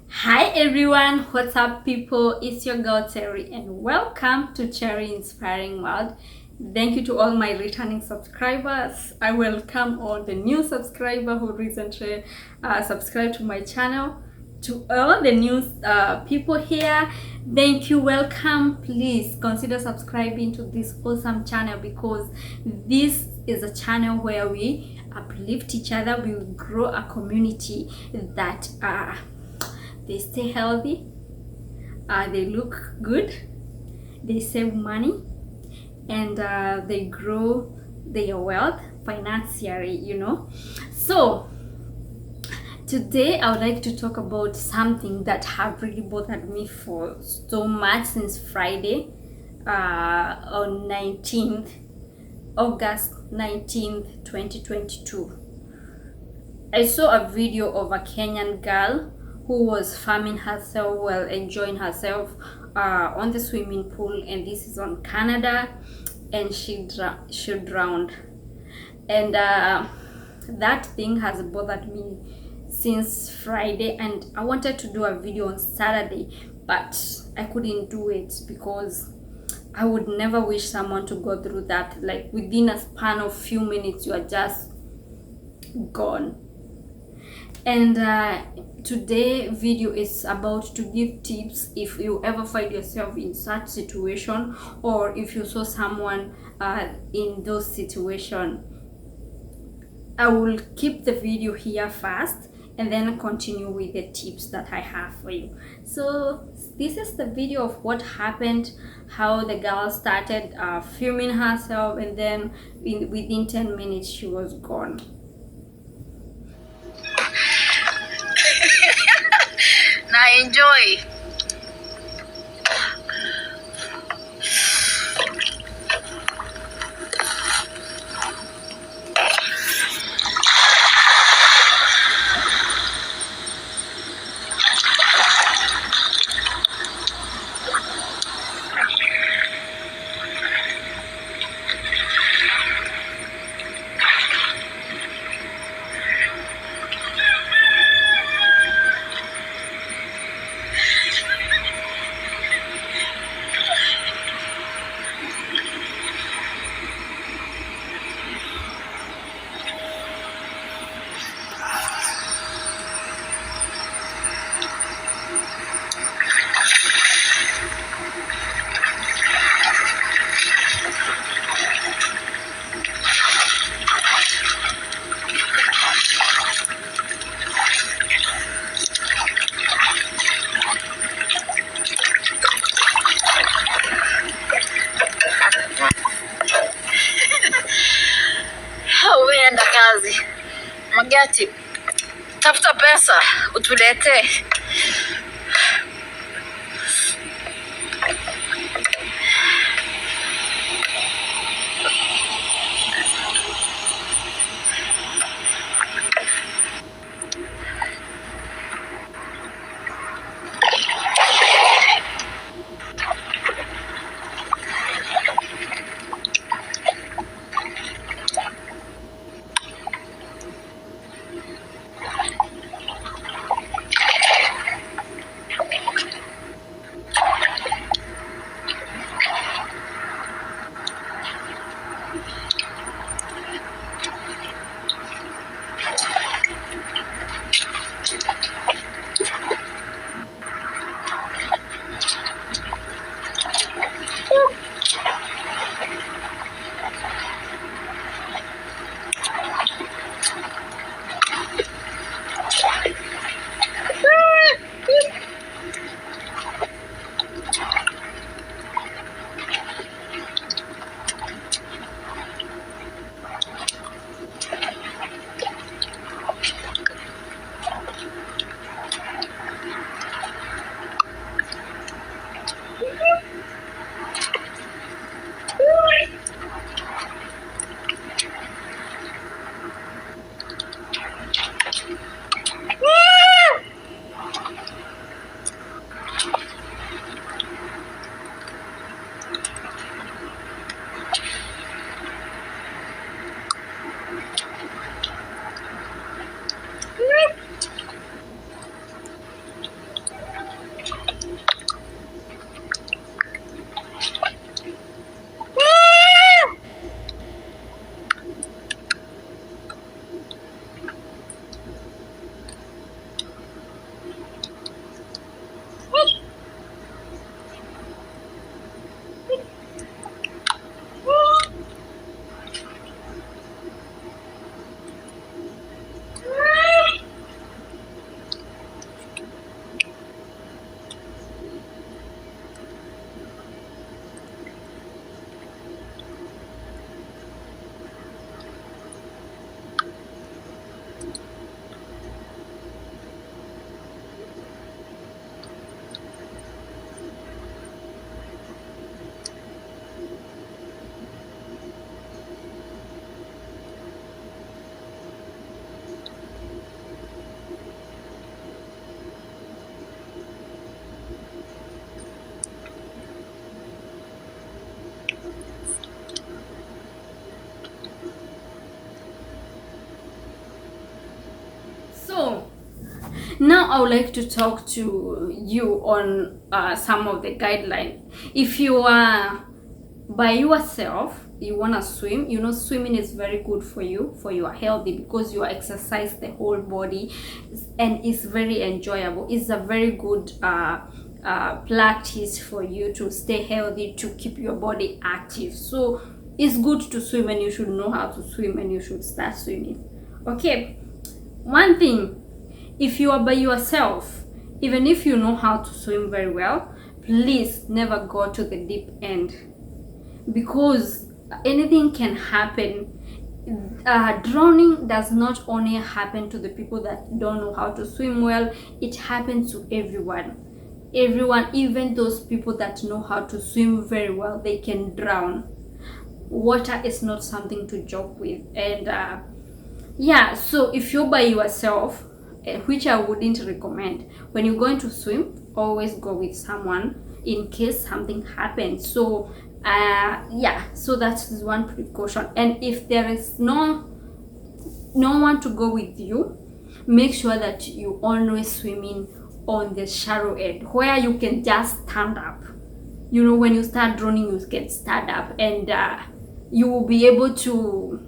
Hi everyone, what's up people? It's your girl Terry and welcome to Cherry Inspiring World. Thank you to all my returning subscribers. I welcome all the new subscribers who recently subscribed to my channel. To all the new people here, thank you, welcome. Please consider subscribing to this awesome channel because this is a channel where we uplift each other. We will grow a community that they stay healthy, they look good, they save money, and they grow their wealth financially. So today I would like to talk about something that have really bothered me for so much since Friday, on 19th August 19th 2022. I saw a video of a Kenyan girl who was farming herself while enjoying herself on the swimming pool, and this is on Canada, and she drowned. And that thing has bothered me since Friday, and I wanted to do a video on Saturday, but I couldn't do it because I would never wish someone to go through that. Like within a span of few minutes you are just gone. And today video is about to give tips if you ever find yourself in such situation, or if you saw someone in those situation. I will keep the video here first and then continue with the tips that I have for you. So this is the video of what happened, how the girl started filming herself, and then within 10 minutes she was gone. Na enjoy. Uenda kazi Magati, tafuta pesa utuletee. Now I would like to talk to you on some of the guidelines. If you are by yourself, you want to swim, you know, swimming is very good for you, for your healthy, because you exercise the whole body and it's very enjoyable. It's a very good practice for you to stay healthy, to keep your body active. So it's good to swim, and you should know how to swim, and you should start swimming. Okay, one thing, if you are by yourself, even if you know how to swim very well, please never go to the deep end, because anything can happen. Drowning does not only happen to the people that don't know how to swim well, it happens to everyone. Even those people that know how to swim very well, they can drown. Water is not something to joke with. And yeah, so if you're by yourself, which I wouldn't recommend, when you're going to swim, always go with someone in case something happens. So yeah, so that's one precaution. And if there is no one to go with you, make sure that you always swimming on the shallow end, where you can just stand up. You know, when you start drowning, you can stand up, and you will be able to,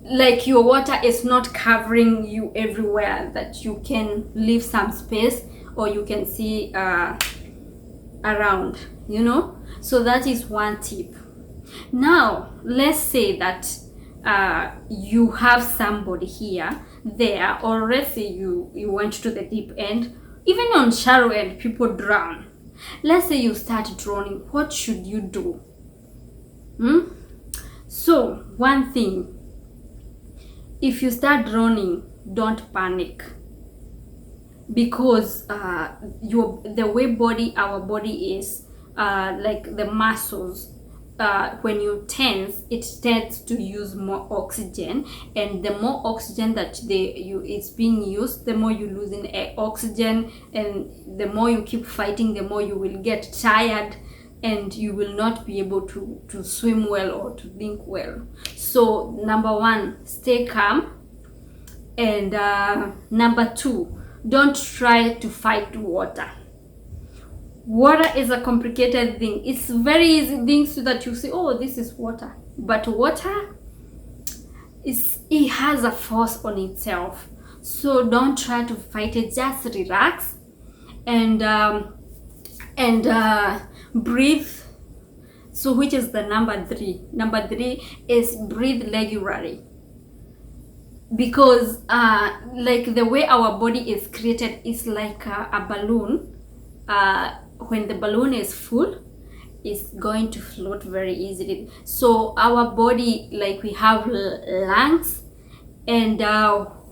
like, your water is not covering you everywhere, that you can leave some space, or you can see around, you know. So that is one tip. Now let's say that you have somebody there, or let's say you went to the deep end. Even on shallow end, people drown. Let's say you start drowning, what should you do? So one thing, if you start drowning, don't panic, because the way our body is, like the muscles, when you tense, it tends to use more oxygen, and the more oxygen that it's being used, the more you losing oxygen, and the more you keep fighting, the more you will get tired, and you will not be able to swim well or to think well. So number one, stay calm. And number two, don't try to fight water. Water is a complicated thing. It's very easy things so that you say, oh, this is water. But water, it has a force on itself. So don't try to fight it. Just relax and breathe. So which is the number three? Number three is breathe regularly. Because like the way our body is created is like a balloon. When the balloon is full, it's going to float very easily. So our body, like, we have lungs, and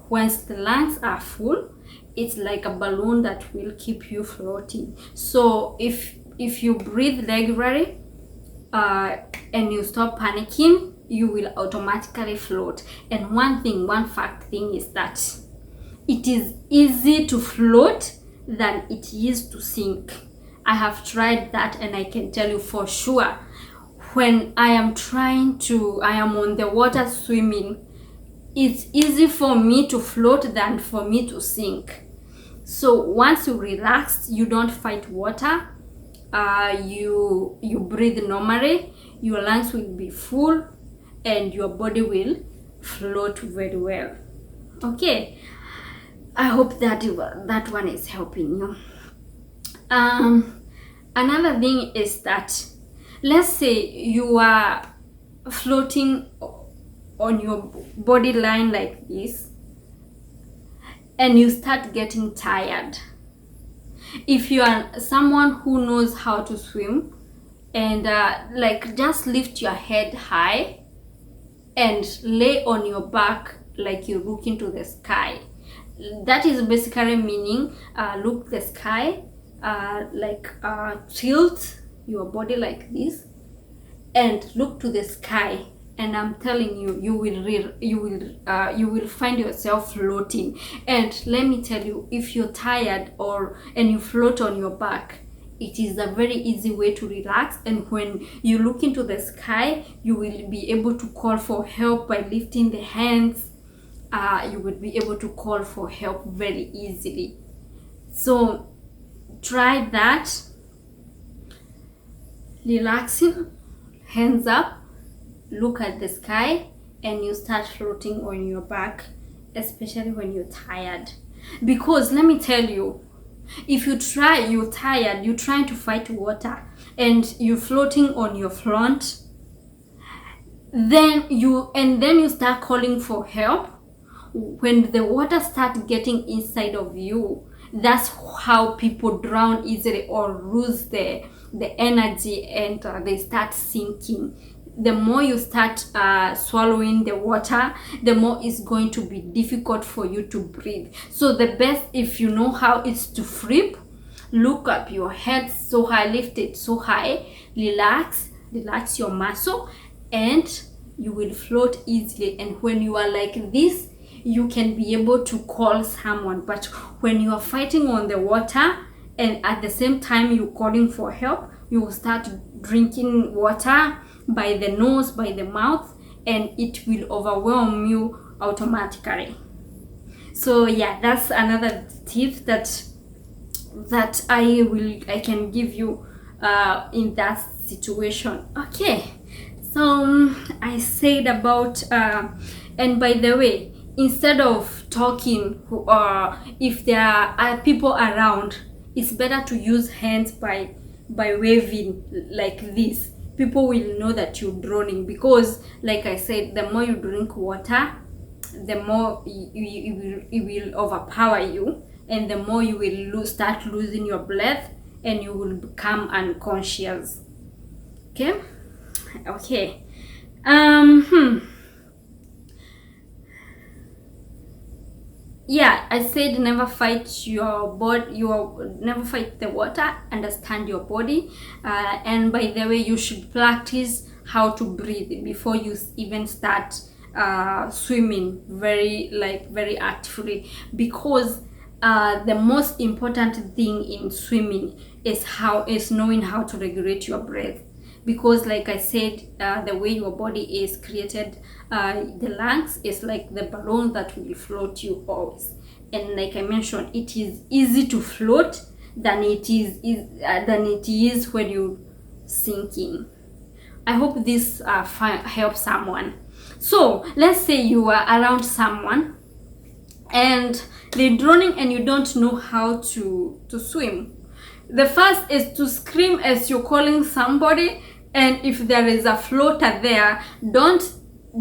once the lungs are full, it's like a balloon that will keep you floating. So if you breathe regularly and you stop panicking, you will automatically float. And one fact thing is that it is easy to float than it is to sink. I have tried that, and I can tell you for sure, when I am on the water swimming, it's easy for me to float than for me to sink. So once you relax, you don't fight water, you breathe normally, your lungs will be full, and your body will float very well. Okay, I hope that one is helping you. Another thing is that, let's say you are floating on your body line like this, and you start getting tired. If you are someone who knows how to swim, and like, just lift your head high and lay on your back like you look into the sky. That is basically meaning look the sky, tilt your body like this and look to the sky, and I'm telling you, you will find yourself floating. And let me tell you, if you're tired and you float on your back, it is a very easy way to relax. And when you look into the sky, you will be able to call for help by lifting the hands you would be able to call for help very easily. So try that. Relaxing, hands up, look at the sky, and you start floating on your back, especially when you're tired. Because let me tell you, if you try, you're tired, you're trying to fight water, and you're floating on your front, then you start calling for help. When the water starts getting inside of you, that's how people drown easily or lose the energy, and they start sinking. The more you start swallowing the water, the more it's going to be difficult for you to breathe. So the best, if you know how, is to flip, look up, your head so high, lift it so high, relax your muscle, and you will float easily. And when you are like this, you can be able to call someone. But when you are fighting on the water and at the same time you're calling for help, you will start drinking water by the nose, by the mouth, and it will overwhelm you automatically. So yeah, that's another tip that I can give you in that situation. Okay, so I said about and by the way, instead of talking, or if there are people around, it's better to use hands by waving like this. People will know that you're drowning, because like I said, the more you drink water, the more it will overpower you, and the more you will start losing your breath, and you will become unconscious. Okay. Yeah, I said never fight your body, never fight the water, understand your body. And by the way, you should practice how to breathe before you even start swimming very actively, because the most important thing in swimming is knowing how to regulate your breath. Because like I said, the way your body is created, the lungs is like the balloon that will float you always. And like I mentioned, it is easy to float than it is when you're sinking. I hope this helps someone. So let's say you are around someone and they're drowning and you don't know how to swim. The first is to scream as you're calling somebody, and if there is a floater there, don't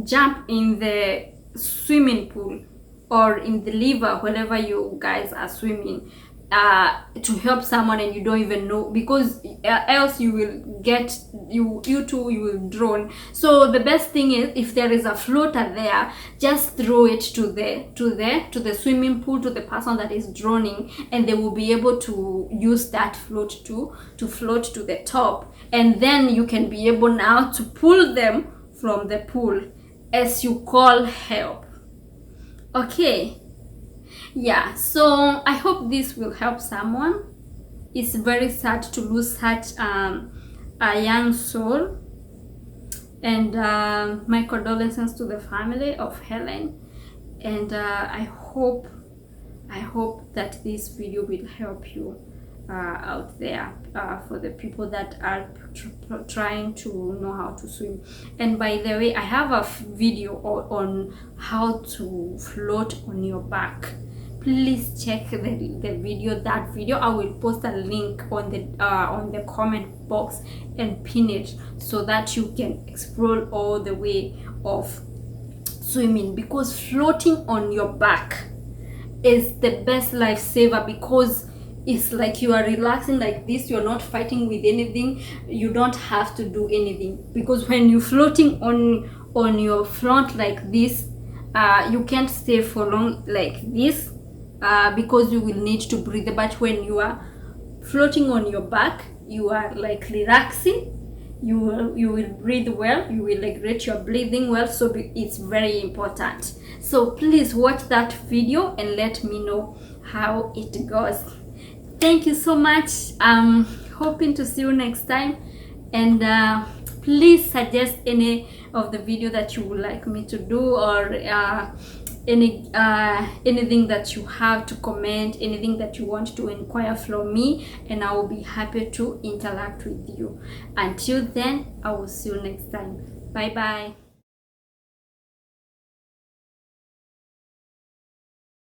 jump in the swimming pool or in the river, wherever you guys are swimming, to help someone and you don't even know, because else you will get you will drown. So the best thing is, if there is a floater there, just throw it to the swimming pool, to the person that is drowning, and they will be able to use that float to float to the top, and then you can be able now to pull them from the pool as you call help. Okay. Yeah, so I hope this will help someone. It's very sad to lose such a young soul, and my condolences to the family of Helen. And I hope that this video will help you out there, for the people that are trying to know how to swim. And by the way, I have a video on how to float on your back. Please check the video. That video, I will post a link on the comment box and pin it, so that you can explore all the way of swimming, because floating on your back is the best lifesaver, because it's like you are relaxing like this. You're not fighting with anything. You don't have to do anything, because when you're floating on your front like this, you can't stay for long like this, because you will need to breathe. But when you are floating on your back, you are like relaxing. You will breathe well. You will regulate your breathing well. So it's very important. So please watch that video and let me know how it goes. Thank you so much. I'm hoping to see you next time, and please suggest any of the video that you would like me to do, or anything that you have to comment, anything that you want to inquire from me, and I will be happy to interact with you. Until then, I will see you next time. Bye bye.